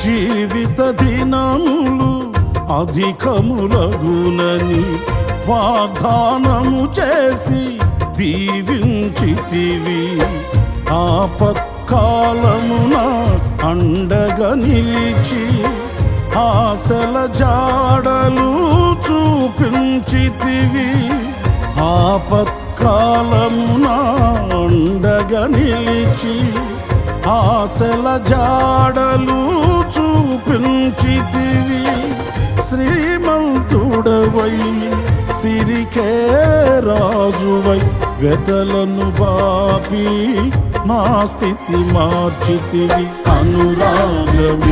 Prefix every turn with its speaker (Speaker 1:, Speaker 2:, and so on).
Speaker 1: జీవిత దినములు అధికములగునని వాగ్దానము చేసి దీవించితివి. ఆపత్కాలమున అండగా నిలిచి ఆశల జాడలు చూపించితివి. ఆపత్కాలమున అండగా నిలిచి ఆశల జాడలు చూపించితివి. శ్రీమంతుడవై సిరికే రాజువై వెతలను బాపి నా స్థితి మార్చితివి. అనురాగమే